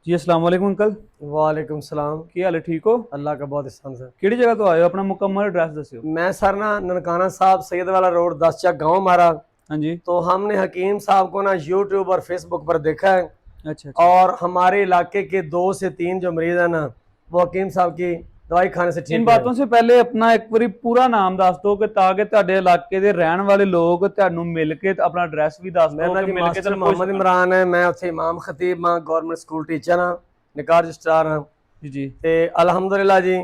जी अस्सलाम वालेकुम अंकल। वालेकुम सलाम। की हाल है, ठीक हो? अल्लाह का बहुत एहसान सर। किहड़ी जगह तो आए हो, अपना मुकम्मल एड्रेस दस्यो। मैं सर ना ननकाना साहब सैयद वाला रोड 10 चक गाँव हमारा। हाँ जी। तो हमने हकीम साहब को ना यूट्यूब और फेसबुक पर देखा है अच्छा अच्छा। और हमारे इलाके के 2 से 3 जो मरीज है ना वो हकीम साहब की दवाई खाने से इन ठीक बातों हुए। से पहले अपना एक बारी पूरा नाम दस दो कि ताकि ਤੁਹਾਡੇ इलाके ਦੇ ਰਹਿਣ वाले लोग ਤੁਹਾਨੂੰ मिल के अपना एड्रेस भी दस मेरा दो ना कि जी मिल के मास्टर तैਨੂੰ मोहम्मद पुੱਛ इमरान है। मैं उत्थे इमाम खतीब हाँ, गवर्नमेंट स्कूल टीचर हाँ, निकार रजिस्ट्रार हाँ। जी जी ਤੇ ਅਲਹਮਦੁਲਿਲਾ ਜੀ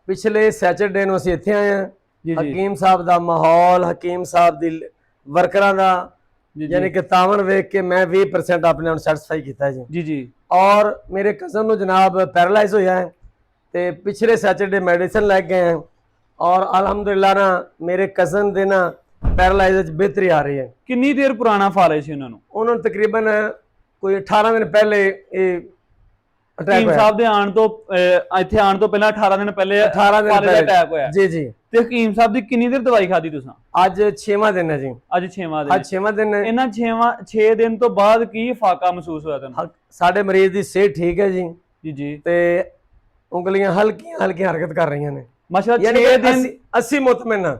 ਪਿਛਲੇ ਸੈਚਰਡੇ ਨੂੰ ਅਸੀਂ ਇੱਥੇ ਆਏ ਹਾਂ। ਜੀ ਜੀ ਹਕੀਮ ਸਾਹਿਬ ਦਾ ਮਾਹੌਲ, ਹਕੀਮ ਸਾਹਿਬ ਦੀ ਵਰਕਰਾਂ ਦਾ ਜੀ ਯਾਨੀ ਕਿ ਤਾਵਨ ਵੇਖ ਕੇ ਮੈਂ 20% ਆਪਣੇ ਨੂੰ ਸੈਟੀਸਫਾਈ ਕੀਤਾ ਜੀ। जी जी ਔਰ ਮੇਰੇ ਕਜ਼ਨ ਨੂੰ ਜਨਾਬ ਪੈਰਾਲਾਈਜ਼ ਹੋਇਆ ਹੈ ਤੇ ਪਿਛਲੇ ਸੈਚਰਡੇ ਮੈਡੀਸਨ ਲੈ ਕੇ ਗਏ ਔਰ ਅਲਹਮਦੁਲਿਲਾ ਨਾ ਮੇਰੇ ਕਜ਼ਨ ਦੇ ਨਾ ਪੈਰਾਲਾਈਜ਼ ਵਿੱਚ ਬਿਹਤਰੀ ਆ ਰਹੀ ਹੈ। ਕਿੰਨੀ ਦੇਰ ਪੁਰਾਣਾ ਫਾਲੇ ਸੀ ਉਹਨਾਂ ਨੂੰ? ਉਹਨਾਂ ਨੂੰ ਤਕਰੀਬਨ ਕੋਈ 18 ਦਿਨ ਪਹਿਲੇ ਇਹ ਅਟੈਕ ਹਕੀਮ ਹੋਇਆ। ਸਾਹਿਬ ਦੇ ਆਉਣ ਤੋਂ ਇੱਥੇ ਆਉਣ ਤੋਂ ਪਹਿਲਾਂ 18 ਦਿਨ ਪਹਿਲੇ 18 ਦਿਨ ਫਾਲੇ ਦਾ ਪਹਿਲੇ ਅਟੈਕ ਹੋਇਆ। ਜੀ ਜੀ। ਤੇ ਹਕੀਮ ਸਾਹਿਬ ਦੀ ਕਿੰਨੀ ਦੇਰ ਦਵਾਈ ਖਾਦੀ ਤੁਸੀਂ? ਅੱਜ 6ਵਾਂ ਦਿਨ ਹੈ ਜੀ। ਅੱਜ 6ਵਾਂ ਦਿਨ। ਅੱਜ 6ਵਾਂ ਦਿਨ ਹੈ। ਇਹਨਾਂ 6 ਦਿਨ ਤੋਂ ਬਾਅਦ ਕੀ ਫਾਕਾ ਮਹਿਸੂਸ ਹੋਇਆ ਤੁਹਾਨੂੰ? ਸਾਡੇ ਮਰੀਜ਼ ਦੀ ਸਿਹਤ ਠੀਕ ਹੈ ਜੀ ਜੀ ਜੀ। ਤੇ ਉਂਗਲੀਆਂ ਹਲਕੀਆਂ ਹਲਕੀਆਂ ਹਰਕਤ ਕਰ ਰਹੀਆਂ ਨੇ। ਮਾਸ਼ਾਅੱਲਾ ਯਾਨੀ 6 ਕਿ ਦਿਨ 80 ਮੁਤਮਿਨ ਹਾਂ।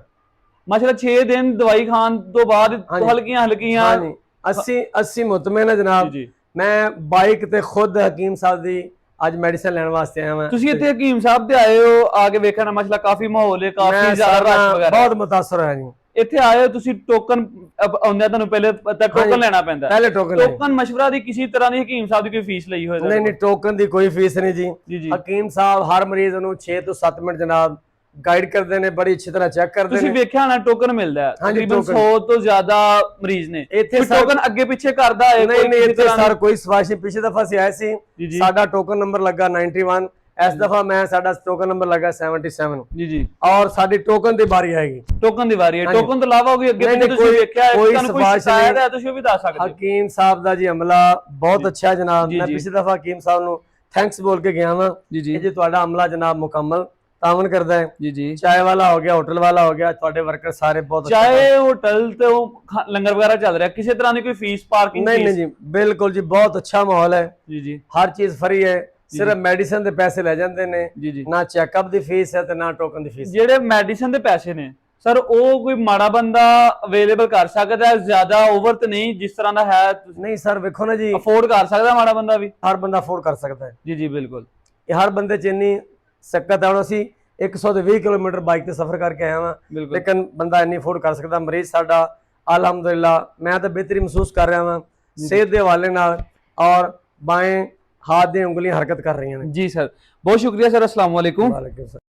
ਮਾਸ਼ਾਅੱਲਾ 6 ਦਿਨ ਦਵਾਈ ਖਾਣ ਤੋਂ ਬਾਅਦ ਹਾਂਜੀ। ਹਲਕੀਆਂ ਹਲਕੀਆਂ ਹਾਂਜੀ 80 ਮੁਤਮਿਨ ਹੈ ਜਨਾਬ। ਜੀ ਜੀ। ਮੈਂ ਬਾਈਕ ਤੇ ਖੁਦ ਹਕੀਮ ਸਾਹਿਬ ਦੀ ਅੱਜ ਮੈਡੀਸਨ ਲੈਣ ਵਾਸਤੇ ਆਇਆ ਹਾਂ। ਤੁਸੀਂ ਇੱਥੇ ਹਕੀਮ ਸਾਹਿਬ ਤੇ ਆਏ ਹੋ, ਆ ਕੇ ਵੇਖਣਾ ਮਾਸ਼ਾਅੱਲਾ ਕਾਫੀ ਮਾਹੌਲ ਹੈ, ਕਾਫੀ ਜ਼ਿਆਦਾ ਰਸ਼ ਵਗੈਰਾ ਬਹੁਤ ਮੁਤਾਸਰ ਹੋਇਆ ਜੀ। ਇੱਥੇ ਆਏ ਹੋ ਤੁਸੀਂ, ਟੋਕਨ ਆਉਂਦਾ ਤੁਹਾਨੂੰ ਪਹਿਲੇ ਟੋਕਨ ਲੈਣਾ ਪੈਂਦਾ? ਪਹਿਲੇ ਟੋਕਨ ਟੋਕਨ ਮਸ਼ਵਰਾ ਦੀ ਕਿਸੇ ਤਰ੍ਹਾਂ ਦੀ ਹਕੀਮ ਸਾਹਿਬ ਦੀ ਕੋਈ ਫੀਸ ਲਈ ਹੋਏ? ਨਹੀਂ ਨਹੀਂ, ਟੋਕਨ ਦੀ ਕੋਈ ਫੀਸ ਨਹੀਂ ਜੀ। ਜੀ ਜੀ। ਹਕੀਮ ਸਾਹਿਬ ਹਰ ਮਰੀਜ਼ ਨੂੰ 6 ਤੋਂ 7 ਮਿੰਟ ਜਨਾਬ ਗਾਈਡ ਕਰਦੇ ਨੇ, ਬੜੀ ਅੱਛੀ ਤਰ੍ਹਾਂ ਚੈੱਕ ਕਰਦੇ ਤੁਸੀਂ ਨੇ। ਵੇਖਿਆ ਨਾ ਟੋਕਨ ਮਿਲਦਾ ਹੈ ਹਾਂਜੀ, ਤਕਰੀਬਨ ਟੋਕਨ। 100 ਤੋਂ ਜ਼ਿਆਦਾ ਮਰੀਜ਼ ਨੇ। ਇੱਥੇ ਟੋਕਨ ਅੱਗੇ ਪਿੱਛੇ ਕਰਦਾ ਹੈ? ਨਹੀਂ ਨਹੀਂ, ਇੱਥੇ ਸਰ ਕੋਈ ਸਵਾਸ਼ ਨਹੀਂ। ਪਿਛਲੀ ਦਫਾ ਅਸੀਂ ਆਏ ਸੀ, ਜੀ ਜੀ। ਸਾਡਾ ਟੋਕਨ ਨੰਬਰ ਲੱਗਾ 91। ਇਸ ਦਫਾ ਮੈਂ ਸਾਡਾ ਟੋਕਨ ਨੰਬਰ ਲੱਗਾ 77 ਜੀ ਜੀ। ਔਰ ਸਾਡੀ ਟੋਕਨ ਦੀ ਬਾਰੀ ਆਏਗੀ। ਟੋਕਨ ਦੀ ਵਾਰੀ ਹੈ। ਹਾਂਜੀ। ਟੋਕਨ ਤੋਂ ਇਲਾਵਾ ਵੀ ਅੱਗੇ ਨਹੀਂ, ਪਿੱਛੇ ਤੁਸੀਂ ਵੇਖਿਆ ਹੈ, ਕੋਈ ਤੁਹਾਨੂੰ ਕੋਈ ਸਵਾਸ਼ ਸ਼ਿਕਾਇਤ ਨਹੀਂ। ਹੈ ਤੁਸੀਂ ਉਹ ਵੀ ਦੱਸ ਸਕਦੇ ਹੋ। ਹਕੀਮ ਸਾਹਿਬ ਦਾ ਜੀ ਅਮਲਾ ਬਹੁਤ ਅੱਛਾ ਜਨਾਬ। ਜੀ, ਮੈਂ ਜੀ। ਪਿਛਲੀ ਦਫਾ ਹਕੀਮ ਸਾਹਿਬ ਨੂੰ ਥੈਂਕਸ ਬੋਲ ਕੇ ਗਿਆ ਵਾਂ ਜੀ ਜੀ ਕਿ ਜੀ ਤੁਹਾਡਾ ਅਮਲਾ ਜਨਾਬ ਮੁਕੰਮਲ ਤਾਵਨ ਕਰਦਾ ਹੈ। ਜੀ ਜੀ। ਚਾय ਵਾਲਾ ਹੋ ਗਿਆ, ਹੋਟਲ ਵਾਲਾ ਹੋ ਗਿਆ, ਤੁਹਾਡੇ ਵਰਕਰ ਸਾਰੇ ਬਹੁਤ ਅੱਛੇ ਚਾਹੇ ਹੋਟਲ ਤੇ ਉਹ ਲੰਗਰ ਵਗੈਰਾ ਚੱਲ ਰਿਹਾ, ਕਿਸੇ ਤਰ੍ਹਾਂ ਦੀ ਕੋਈ ਫੀਸ ਪਾਰਕਿੰਗ ਨਹੀਂ ਨਹੀਂ ਜੀ, ਬਿਲਕੁਲ ਜੀ, ਬਹੁਤ ਅੱਛਾ ਮਾਹੌਲ ਹੈ। ਜੀ ਜੀ ਹਰ ਚੀਜ਼ ਫਰੀ ਹੈ, ਸਿਰਫ ਮੈਡੀਸਨ ਦੇ ਪੈਸੇ ਲੈ ਜਾਂਦੇ ਨੇ। ਜੀ ਜੀ। ਨਾ ਚੈੱਕਅਪ ਦੀ ਫੀਸ ਹੈ ਤੇ ਨਾ ਟੋਕਨ ਦੀ ਫੀਸ। ਜਿਹੜੇ ਮੈਡੀਸਨ ਦੇ ਪੈਸੇ ਨੇ ਸਰ, ਉਹ ਕੋਈ ਮਾੜਾ ਬੰਦਾ ਅਵੇਲੇਬਲ ਕਰ ਸਕਦਾ ਹੈ? ਜ਼ਿਆਦਾ ਓਵਰ ਤੇ ਨਹੀਂ ਜਿਸ ਤਰ੍ਹਾਂ ਦਾ ਹੈ? ਨਹੀਂ ਸਰ, ਵੇਖੋ ਨਾ ਜੀ, ਅਫੋਰਡ ਕਰ ਸਕਦਾ ਮਾੜਾ ਬੰਦਾ ਵੀ? ਹਰ ਬੰਦਾ ਅਫੋਰਡ ਕਰ ਸਕਦਾ ਹੈ। ਜੀ ਜੀ ਬਿਲਕੁਲ। ਇਹ ਹਰ ਬੰਦੇ ਚ ਇੰਨੀ ਸਕਤ ਹੈ। ਹੁਣ ਅਸੀਂ 120 ਕਿਲੋਮੀਟਰ ਬਾਈਕ ਤੇ ਸਫ਼ਰ ਕਰਕੇ ਆਇਆ ਹਾਂ, ਬਿਲਕੁਲ। ਲੇਕਿਨ ਬੰਦਾ ਇੰਨੀ ਅਫੋਰਡ ਕਰ ਸਕਦਾ। ਮਰੀਜ਼ ਸਾਡਾ ਅਲਹਮਦੁਲਿਲਾ ਮੈਂ ਤਾਂ ਬਿਹਤਰੀ ਮਹਿਸੂਸ ਕਰ ਰਿਹਾ ਹਾਂ ਸਿਹਤ ਦੇ ਹਵਾਲੇ ਨਾਲ, ਔਰ ਬਾएं हाथ दी उंगलियां हरकत कर रही हैं। जी सर, बहुत शुक्रिया सर। अस्सलाम वालेकुम। वालेकुम सलाम।